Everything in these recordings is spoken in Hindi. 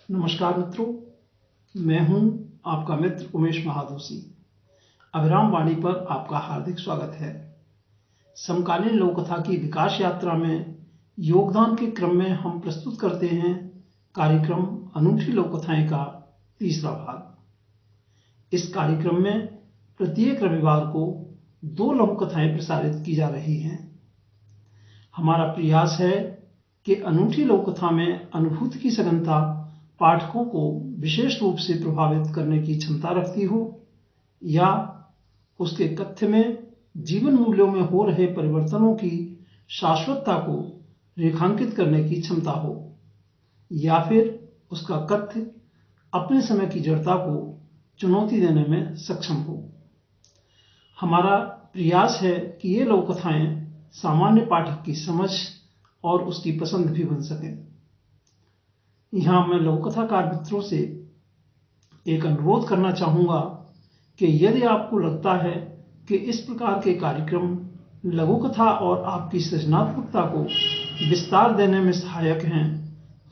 नमस्कार मित्रों, मैं हूं आपका मित्र उमेश महादोशी। अभिराम वाणी पर आपका हार्दिक स्वागत है। समकालीन लोक कथा की विकास यात्रा में योगदान के क्रम में हम प्रस्तुत करते हैं कार्यक्रम अनूठी लोक कथाएं का तीसरा भाग। इस कार्यक्रम में प्रत्येक रविवार को 2 लोक कथाएं प्रसारित की जा रही हैं। हमारा प्रयास है कि अनूठी लोक कथा में अनुभूति की सघनता पाठकों को विशेष रूप से प्रभावित करने की क्षमता रखती हो या उसके कथ्य में जीवन मूल्यों में हो रहे परिवर्तनों की शाश्वतता को रेखांकित करने की क्षमता हो, या फिर उसका कथ्य अपने समय की जड़ता को चुनौती देने में सक्षम हो। हमारा प्रयास है कि ये लोक कथाएं सामान्य पाठक की समझ और उसकी पसंद भी बन सकें। यहाँ मैं लघु कथाकार मित्रों से एक अनुरोध करना चाहूँगा कि यदि आपको लगता है कि इस प्रकार के कार्यक्रम लघु कथा और आपकी सृजनात्मकता को विस्तार देने में सहायक हैं,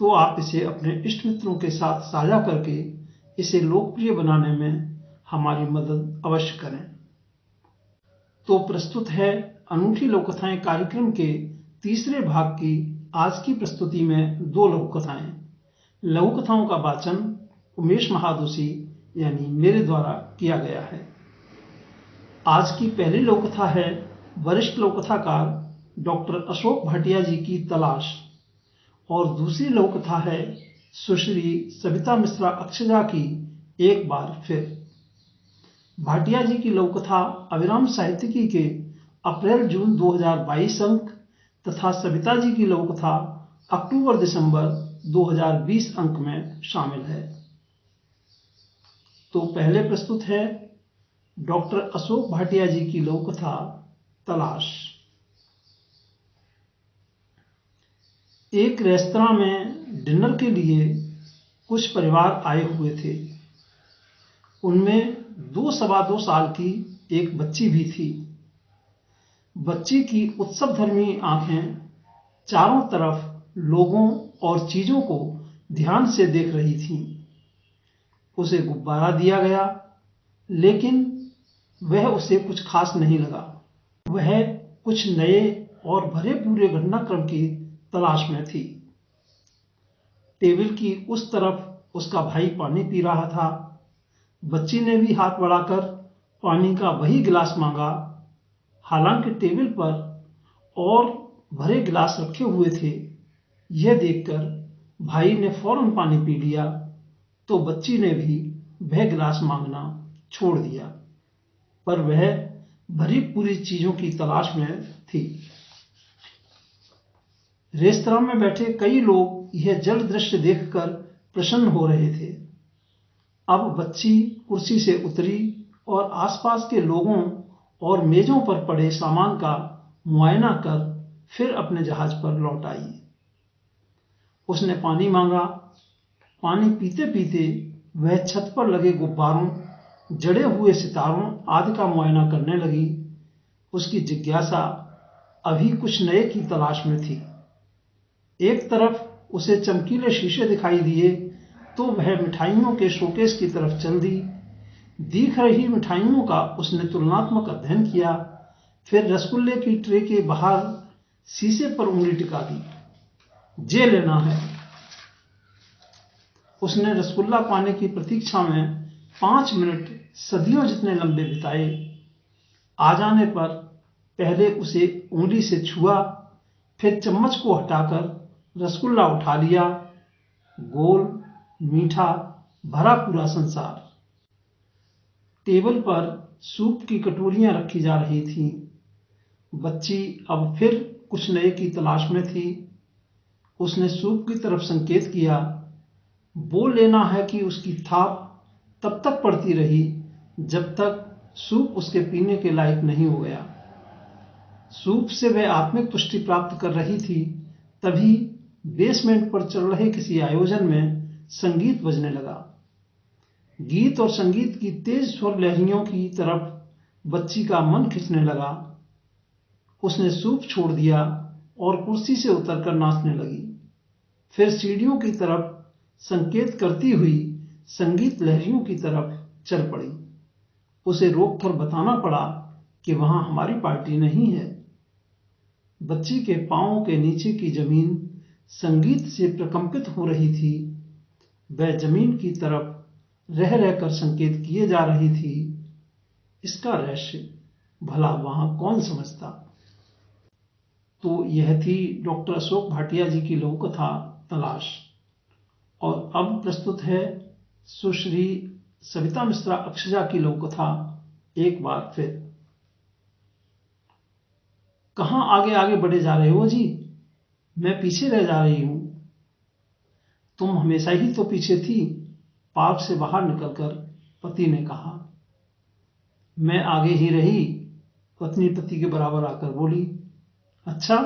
तो आप इसे अपने इष्ट मित्रों के साथ साझा करके इसे लोकप्रिय बनाने में हमारी मदद अवश्य करें। तो प्रस्तुत है अनूठी लोक कथाएं कार्यक्रम के तीसरे भाग की आज की प्रस्तुति में 2 लघु कथाएं। लघु कथाओं का वाचन उमेश महादोशी यानी मेरे द्वारा किया गया है। आज की पहली लोक कथा है वरिष्ठ लोक कथाकार डॉक्टर अशोक भाटिया जी की तलाश, और दूसरी लोक कथा है सुश्री सविता मिश्रा अक्षजा की एक बार फिर। भाटिया जी की लोक कथा अभिराम साहित्यिकी के अप्रैल-जून 2022 अंक तथा सविता जी की लोक कथा अक्टूबर-दिसंबर 2020 अंक में शामिल है। तो पहले प्रस्तुत है डॉक्टर अशोक भाटिया जी की लोक कथा तलाश। एक रेस्तरां में डिनर के लिए कुछ परिवार आए हुए थे। उनमें 2 सवा 2 साल की एक बच्ची भी थी। बच्ची की उत्सवधर्मी आंखें चारों तरफ लोगों और चीजों को ध्यान से देख रही थीं। उसे गुब्बारा दिया गया, लेकिन वह उसे कुछ खास नहीं लगा। वह कुछ नए और भरे पूरे घटनाक्रम की तलाश में थी। टेबल की उस तरफ उसका भाई पानी पी रहा था। बच्ची ने भी हाथ बढ़ाकर पानी का वही गिलास मांगा। हालांकि टेबल पर और भरे गिलास रखे हुए थे। यह देखकर भाई ने फौरन पानी पी लिया, तो बच्ची ने भी वह गिलास मांगना छोड़ दिया, पर वह भरी पूरी चीजों की तलाश में थी। रेस्तरां में बैठे कई लोग यह जल दृश्य देखकर प्रसन्न हो रहे थे। अब बच्ची कुर्सी से उतरी और आसपास के लोगों और मेजों पर पड़े सामान का मुआयना कर फिर अपने जहाज पर लौट आई। उसने पानी मांगा। पानी पीते पीते वह छत पर लगे गुब्बारों, जड़े हुए सितारों आदि का मुआयना करने लगी। उसकी जिज्ञासा अभी कुछ नए की तलाश में थी। एक तरफ उसे चमकीले शीशे दिखाई दिए, तो वह मिठाइयों के शोकेस की तरफ चल दी। दिख रही मिठाइयों का उसने तुलनात्मक अध्ययन किया। फिर रसगुल्ले की ट्रे के बाहर शीशे पर उंगली टिका दी। जे लेना है। उसने रसगुल्ला पाने की प्रतीक्षा में 5 मिनट सदियों जितने लंबे बिताए। आ जाने पर पहले उसे उंगली से छुआ, फिर चम्मच को हटाकर रसगुल्ला उठा लिया। गोल, मीठा, भरा पूरा संसार। टेबल पर सूप की कटोरियां रखी जा रही थीं। बच्ची अब फिर कुछ नए की तलाश में थी। उसने सूप की तरफ संकेत किया। वो लेना है कि उसकी थाप तब तक पड़ती रही जब तक सूप उसके पीने के लायक नहीं हो गया। सूप से वह आत्मिक पुष्टि प्राप्त कर रही थी। तभी बेसमेंट पर चल रहे किसी आयोजन में संगीत बजने लगा। गीत और संगीत की तेज स्वर लहरियों की तरफ बच्ची का मन खिंचने लगा। उसने सूप छोड़ दिया और कुर्सी से उतरकर नाचने लगी। फिर सीढ़ियों की तरफ संकेत करती हुई संगीत लहरियों की तरफ चल पड़ी। उसे रोककर बताना पड़ा कि वहां हमारी पार्टी नहीं है। बच्ची के पांवों के नीचे की जमीन संगीत से प्रकंपित हो रही थी। वह जमीन की तरफ रह रहकर संकेत किए जा रही थी। इसका रहस्य भला वहां कौन समझता। तो यह थी डॉक्टर अशोक भाटिया जी की लघु कथा तलाश। और अब प्रस्तुत है सुश्री सविता मिश्रा अक्षजा की लघु कथा एक बार फिर। कहां आगे आगे बढ़े जा रहे हो जी? मैं पीछे रह जा रही हूं। तुम हमेशा ही तो पीछे थी, पार्क से बाहर निकलकर पति ने कहा। मैं आगे ही रही, पत्नी पति के बराबर आकर बोली। अच्छा,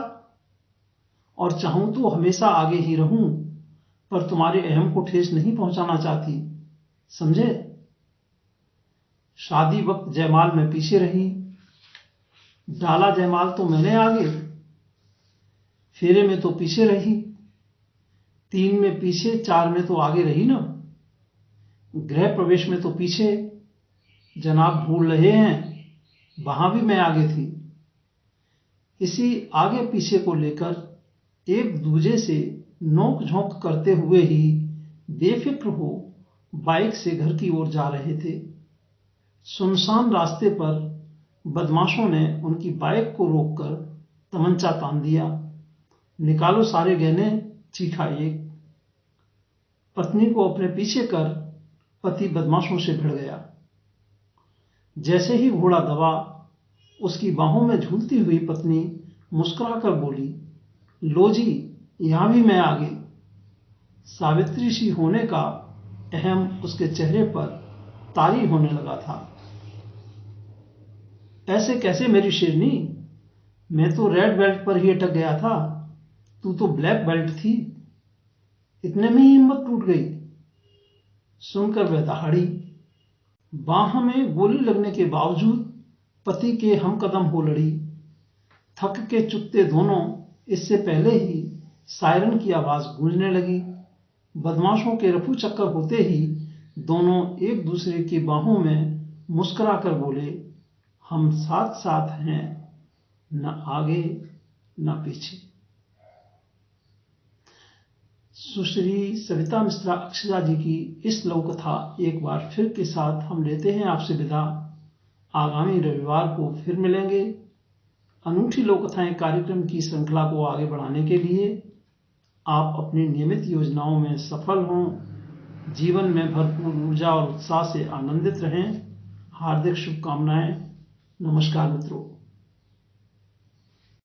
और चाहूं तो हमेशा आगे ही रहूं, पर तुम्हारे अहम को ठेस नहीं पहुंचाना चाहती, समझे? शादी वक्त जयमाल में पीछे रही, डाला जयमाल तो मैंने आगे, फेरे में तो पीछे रही, 3 में पीछे, 4 में तो आगे रही ना। गृह प्रवेश में तो पीछे, जनाब भूल रहे हैं, वहां भी मैं आगे थी। इसी आगे पीछे को लेकर एक दूजे से नोक झोंक करते हुए ही बेफिक्र हो बाइक से घर की ओर जा रहे थे। सुनसान रास्ते पर बदमाशों ने उनकी बाइक को रोककर तमंचा तान दिया। निकालो सारे गहने, चीखा एक। पत्नी को अपने पीछे कर पति बदमाशों से भिड़ गया। जैसे ही घोड़ा दबा, उसकी बाहों में झूलती हुई पत्नी मुस्कुराकर बोली, लो जी, यहां भी मैं आगे। सावित्री सी होने का अहम उसके चेहरे पर तारी होने लगा था। ऐसे कैसे मेरी शेरनी? मैं तो रेड बेल्ट पर ही अटक गया था, तू तो ब्लैक बेल्ट थी। इतने में ही हिम्मत टूट गई। सुनकर वह दहाड़ी। बाह में गोली लगने के बावजूद पति के हम कदम हो लड़ी। थक के चुकते दोनों इससे पहले ही सायरन की आवाज गूंजने लगी। बदमाशों के रफू चक्कर होते ही दोनों एक दूसरे की बाहों में मुस्कुराकर बोले, हम साथ साथ हैं, न आगे न पीछे। सुश्री सविता मिश्रा अक्षजा जी की इस लघु कथा एक बार फिर के साथ हम लेते हैं आपसे विदा। आगामी रविवार को फिर मिलेंगे। अनूठी लोक कथाएं कार्यक्रम की श्रृंखला को आगे बढ़ाने के लिए आप अपनी नियमित योजनाओं में सफल हों, जीवन में भरपूर ऊर्जा और उत्साह से आनंदित रहें। हार्दिक शुभकामनाएं। नमस्कार मित्रों।